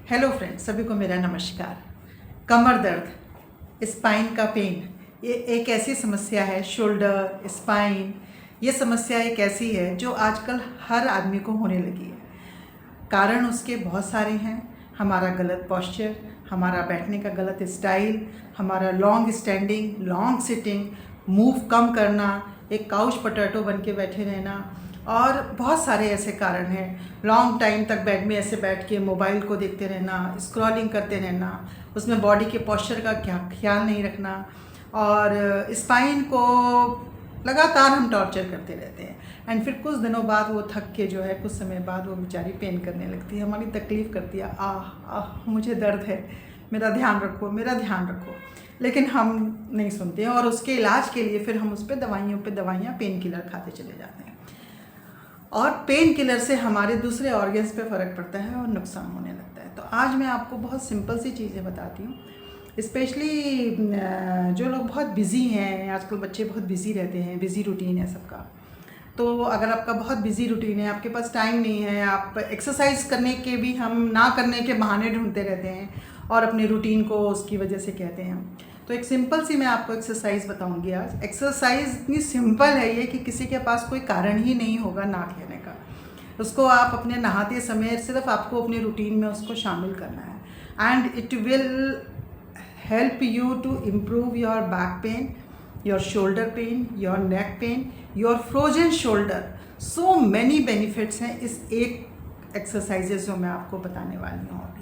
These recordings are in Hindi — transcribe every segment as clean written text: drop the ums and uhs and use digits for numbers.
हेलो फ्रेंड्स, सभी को मेरा नमस्कार। कमर दर्द, स्पाइन का पेन, ये एक ऐसी समस्या है। शोल्डर, स्पाइन, ये समस्या एक ऐसी है जो आजकल हर आदमी को होने लगी है। कारण उसके बहुत सारे हैं। हमारा गलत पोस्चर, हमारा बैठने का गलत स्टाइल, हमारा long standing, long sitting, move कम करना, एक काउच पोटैटो बन के बैठे रहना, और बहुत सारे ऐसे कारण हैं। लॉन्ग टाइम तक बेड में ऐसे बैठ के मोबाइल को देखते रहना, स्क्रॉलिंग करते रहना, उसमें बॉडी के पोस्चर का क्या ख्याल नहीं रखना, और स्पाइन को लगातार हम टॉर्चर करते रहते हैं। एंड फिर कुछ दिनों बाद वो थक के जो है, कुछ समय बाद वो बेचारी पेन करने लगती है, हमारी तकलीफ़ करती है, आह मुझे दर्द है, मेरा ध्यान रखो, मेरा ध्यान रखो। लेकिन हम नहीं सुनते हैं, और उसके इलाज के लिए फिर हम उस पर दवाइयाँ पेन किलर खाते चले जाते हैं। और पेन किलर से हमारे दूसरे ऑर्गन्स पे फ़र्क पड़ता है और नुकसान होने लगता है। तो आज मैं आपको बहुत सिंपल सी चीज़ें बताती हूँ। स्पेशली जो लोग बहुत बिज़ी हैं, आजकल बच्चे बहुत बिज़ी रहते हैं, बिज़ी रूटीन है सबका। तो अगर आपका बहुत बिज़ी रूटीन है, आपके पास टाइम नहीं है, आप एक्सरसाइज करने के भी हम ना करने के बहाने ढूंढते रहते हैं और अपनी रूटीन को उसकी वजह से कहते हैं हम। तो एक सिंपल सी मैं आपको एक्सरसाइज बताऊंगी आज। एक्सरसाइज इतनी सिंपल है ये कि किसी के पास कोई कारण ही नहीं होगा ना कहने का। उसको आप अपने नहाते समय सिर्फ आपको अपनी रूटीन में उसको शामिल करना है, and it will help you to improve your back pain, your shoulder pain, your neck pain, your frozen shoulder. So many benefits हैं इस एक एक्सरसाइजेज जो मैं आपको बताने वाली हूँ अभी।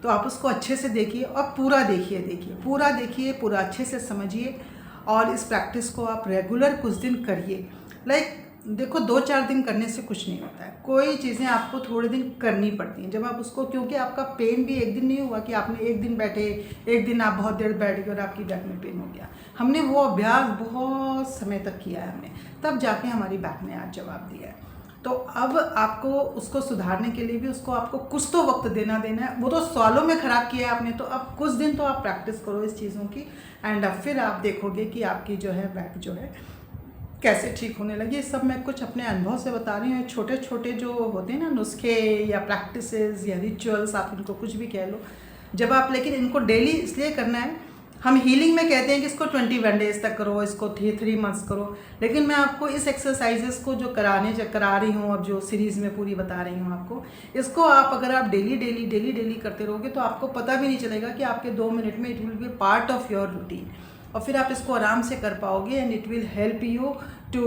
तो आप उसको अच्छे से देखिए और पूरा देखिए, पूरा अच्छे से समझिए, और इस प्रैक्टिस को आप रेगुलर कुछ दिन करिए। देखो, 2-4 दिन करने से कुछ नहीं होता है। कोई चीज़ें आपको थोड़े दिन करनी पड़ती हैं जब आप उसको, क्योंकि आपका पेन भी एक दिन नहीं हुआ कि आपने एक दिन बैठे, एक दिन आप बहुत देर बैठ गए और आपकी बैक में पेन हो गया। हमने वो अभ्यास बहुत समय तक किया है हमने, तब जाके हमारी बैक ने आज जवाब दिया है। तो अब आपको उसको सुधारने के लिए भी उसको आपको कुछ तो वक्त देना है। वो तो सालों में ख़राब किया है आपने, तो अब कुछ दिन तो आप प्रैक्टिस करो इस चीज़ों की, एंड अब फिर आप देखोगे कि आपकी जो है बैक जो है कैसे ठीक होने लगी। ये सब मैं कुछ अपने अनुभव से बता रही हूँ। छोटे छोटे जो होते हैं ना नुस्खे या प्रैक्टिसेस या रिचुअल्स, आप इनको कुछ भी कह लो, जब आप, लेकिन इनको डेली इसलिए करना है। हम हीलिंग में कहते हैं कि इसको 21 डेज तक करो, इसको 3 मंथ्स करो, लेकिन मैं आपको इस एक्सरसाइजेस को जो करा रही हूँ, अब जो सीरीज़ में पूरी बता रही हूँ आपको, इसको आप अगर आप डेली करते रहोगे तो आपको पता भी नहीं चलेगा कि आपके 2 मिनट में it will be part of your routine, और फिर आप इसको आराम से कर पाओगे, and it will help you to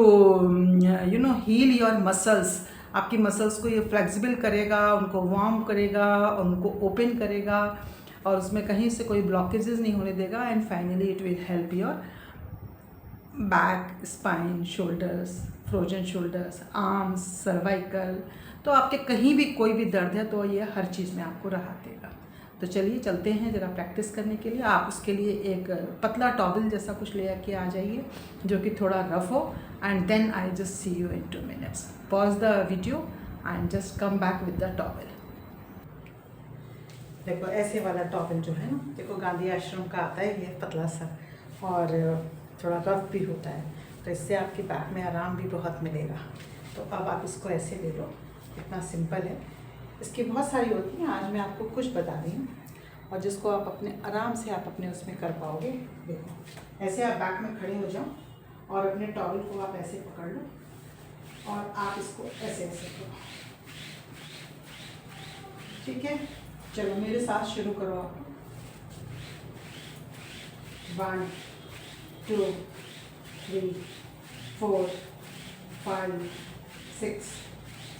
heal your muscles. आपकी मसल्स को ये फ्लेक्सिबल करेगा, उनको वार्म करेगा, उनको ओपन करेगा, और उसमें कहीं से कोई ब्लॉकेजेस नहीं होने देगा, and finally it will help your back, spine, shoulders, frozen shoulders, arms, cervical. तो आपके कहीं भी कोई भी दर्द है तो ये हर चीज़ में आपको राहत देगा। तो चलिए चलते हैं ज़रा प्रैक्टिस करने के लिए। आप उसके लिए एक पतला टॉवल जैसा कुछ ले के आ जाइए जो कि थोड़ा रफ हो, and then I just see you in 2 minutes। Pause the video and just come back with the towel. देखो, ऐसे वाला टॉवल जो है ना, देखो गांधी आश्रम का आता है ये पतला सा, और थोड़ा रफ भी होता है, तो इससे आपकी बैक में आराम भी बहुत मिलेगा। तो अब आप इसको ऐसे ले लो, इतना सिंपल है। इसकी बहुत सारी होती हैं, आज मैं आपको कुछ बता रही हूँ, और जिसको आप अपने आराम से आप अपने उसमें कर पाओगे। देखो, ऐसे आप बैक में खड़े हो जाओ और अपने टॉवल को आप ऐसे पकड़ लो, और आप इसको ऐसे ऐसे करो, ठीक है। चलो मेरे साथ शुरू करो आप। 1 2 3 4 5 6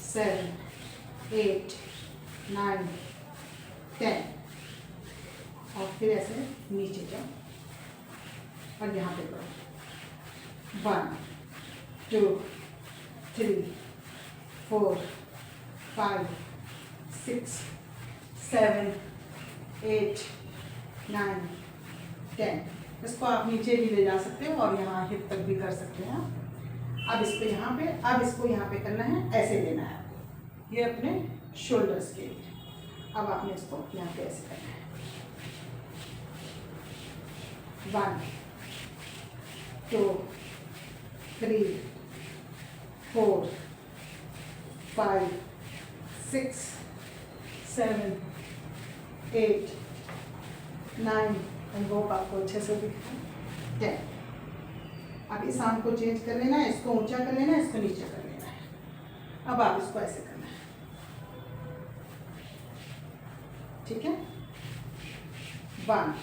7 8 9 10, और फिर ऐसे नीचे जाओ और यहाँ पे करो। 1 2 3 4 5 6 7 8 9 10। इसको आप नीचे भी ले जा सकते हो और यहाँ हिप तक भी कर सकते हैं। अब इसको यहाँ पे, अब इसको यहाँ पे करना है, ऐसे लेना है आपको, ये अपने शोल्डर्स के लिए। अब आपने इसको यहाँ पे ऐसे करना है। 1 2 3 4 5 6 7 8 9 आई होप आपको अच्छे से दिख 10। अब इस आर्म को चेंज कर लेना है, इसको ऊंचा कर लेना है, इसको नीचे कर लेना है। अब आप इसको ऐसे करना है, ठीक है। 1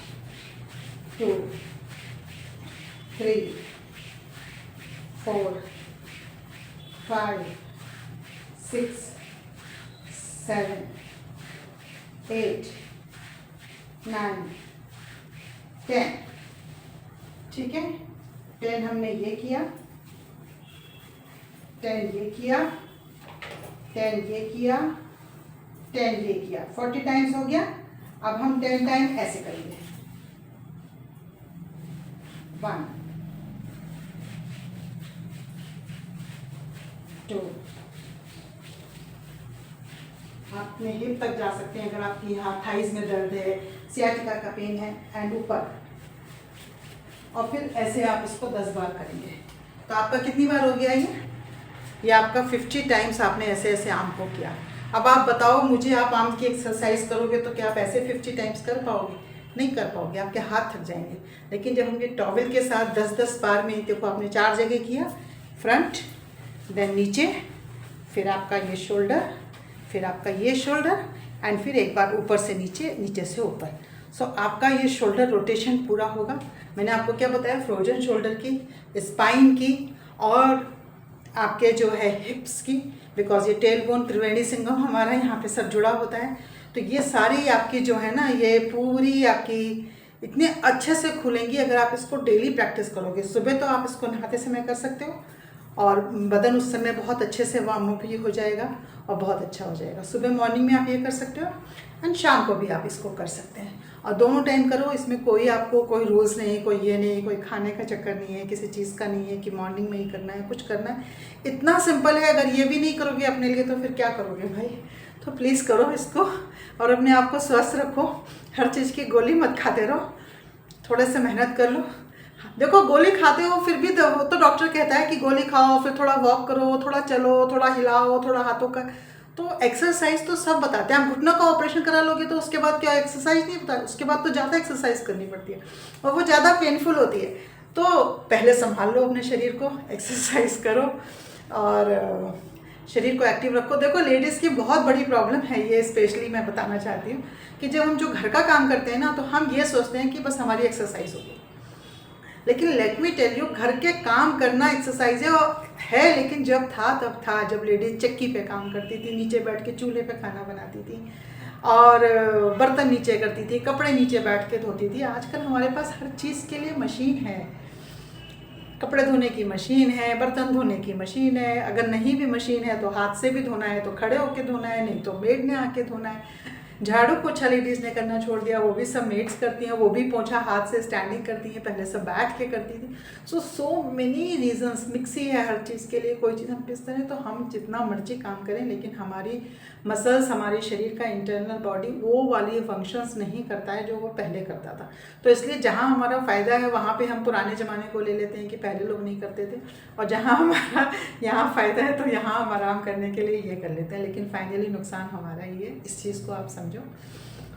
2 3 4 5 6 7 8 9 10, ठीक है। 10 हमने ये किया, 10 ये किया, 10 ये किया, 10 ये किया, 40 टाइम्स हो गया। अब हम 10 टाइम ऐसे करेंगे। 1 2, अपने हिप तक जा सकते हैं अगर आपकी हाथ थाइज में दर्द है, सियाटिका का पेन है, एंड ऊपर। और फिर ऐसे आप इसको 10 बार करेंगे। तो आपका कितनी बार हो गया ये आपका 50 टाइम्स आपने ऐसे ऐसे आर्म को किया। अब आप बताओ मुझे, आप आर्म की एक्सरसाइज करोगे तो क्या आप ऐसे 50 टाइम्स कर पाओगे? नहीं कर पाओगे, आपके हाथ थक जाएंगे। लेकिन जब हम ये टॉवेल के साथ 10-10 बार में, देखो आपने 4 जगह किया, फ्रंट, देन नीचे, फिर आपका ये शोल्डर, फिर आपका ये शोल्डर, एंड फिर एक बार ऊपर से नीचे, नीचे से ऊपर। सो आपका ये शोल्डर रोटेशन पूरा होगा। मैंने आपको क्या बताया, फ्रोजन शोल्डर की, स्पाइन की, और आपके जो है हिप्स की, बिकॉज ये टेल बोन, त्रिवेणी सिंघम हमारा यहाँ पे सब जुड़ा होता है। तो ये सारी आपकी जो है ना, ये पूरी आपकी इतने अच्छे से खुलेंगी अगर आप इसको डेली प्रैक्टिस करोगे। सुबह तो आप इसको नहाते समय कर सकते हो, और बदन उस समय बहुत अच्छे से वार्म अप भी हो जाएगा और बहुत अच्छा हो जाएगा। सुबह मॉर्निंग में आप ये कर सकते हो, एंड शाम को भी आप इसको कर सकते हैं। और दोनों टाइम करो, इसमें कोई आपको कोई रूल्स नहीं, कोई ये नहीं, कोई खाने का चक्कर नहीं है, किसी चीज़ का नहीं है कि मॉर्निंग में ही करना है, कुछ करना है। इतना सिंपल है। अगर ये भी नहीं करोगे अपने लिए तो फिर क्या करोगे भाई? तो प्लीज़ करो इसको, और अपने आप को स्वस्थ रखो। हर चीज़ की गोली मत खाते रहो, थोड़े से मेहनत कर लो। देखो गोली खाते हो फिर भी तो डॉक्टर कहता है कि गोली खाओ, फिर थोड़ा वॉक करो, थोड़ा चलो, थोड़ा हिलाओ, थोड़ा हाथों का, तो एक्सरसाइज तो सब बताते हैं। आप घुटनों का ऑपरेशन करा लोगे तो उसके बाद क्या एक्सरसाइज नहीं बताया? उसके बाद तो ज़्यादा एक्सरसाइज करनी पड़ती है और वो ज़्यादा पेनफुल होती है। तो पहले संभाल लो अपने शरीर को, एक्सरसाइज करो और शरीर को एक्टिव रखो। देखो लेडीज़ की बहुत बड़ी प्रॉब्लम है ये, स्पेशली मैं बताना चाहती हूँ कि जब हम जो घर का काम करते हैं ना, तो हम ये सोचते हैं कि बस हमारी एक्सरसाइज होगी। लेकिन लेट मी टेल यू, घर के काम करना एक्सरसाइज है, लेकिन जब था तब था, जब लेडीज चक्की पे काम करती थी, नीचे बैठ के चूल्हे पे खाना बनाती थी, और बर्तन नीचे करती थी, कपड़े नीचे बैठ के धोती थी। आजकल हमारे पास हर चीज़ के लिए मशीन है। कपड़े धोने की मशीन है, बर्तन धोने की मशीन है, अगर नहीं भी मशीन है तो हाथ से भी धोना है तो खड़े होके धोना है, नहीं तो मेड ने आके धोना है। झाड़ू पोछा लेडीज़ ने करना छोड़ दिया, वो भी सब मेड्स करती हैं। वो भी पोछा हाथ से स्टैंडिंग करती हैं, पहले सब बैठ के करती थी। सो मेनी रीजंस, मिक्सी है हर चीज़ के लिए, कोई चीज़ हम पिसते हैं तो हम जितना मर्जी काम करें, लेकिन हमारी मसल्स, हमारे शरीर का इंटरनल बॉडी वो वाली फंक्शंस नहीं करता है जो वो पहले करता था। तो इसलिए जहाँ हमारा फ़ायदा है वहाँ पे हम पुराने ज़माने को ले लेते हैं कि पहले लोग नहीं करते थे, और जहाँ हमारा यहाँ फ़ायदा है तो यहाँ हम आराम करने के लिए ये कर लेते हैं। लेकिन फाइनली नुकसान हमारा ही है, इस चीज़ को आप समझो।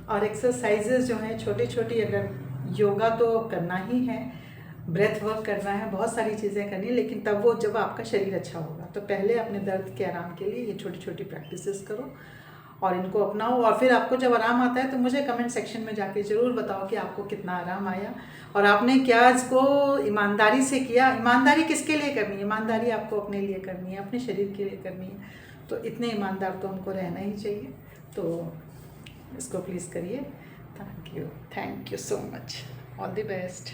और एक्सरसाइजेज जो हैं छोटी छोटी, अगर योगा तो करना ही है, ब्रेथ वर्क करना है, बहुत सारी चीज़ें करनी है, लेकिन तब वो जब आपका शरीर अच्छा होगा। तो पहले अपने दर्द के आराम के लिए ये छोटी छोटी प्रैक्टिसेस करो और इनको अपनाओ, और फिर आपको जब आराम आता है तो मुझे कमेंट सेक्शन में जाके ज़रूर बताओ कि आपको कितना आराम आया और आपने क्या इसको ईमानदारी से किया। ईमानदारी किसके लिए करनी है? ईमानदारी आपको अपने लिए करनी है, अपने शरीर के लिए करनी है। तो इतने ईमानदार तो हमको रहना ही चाहिए। तो इसको प्लीज़ करिए। Thank you so much, all the best.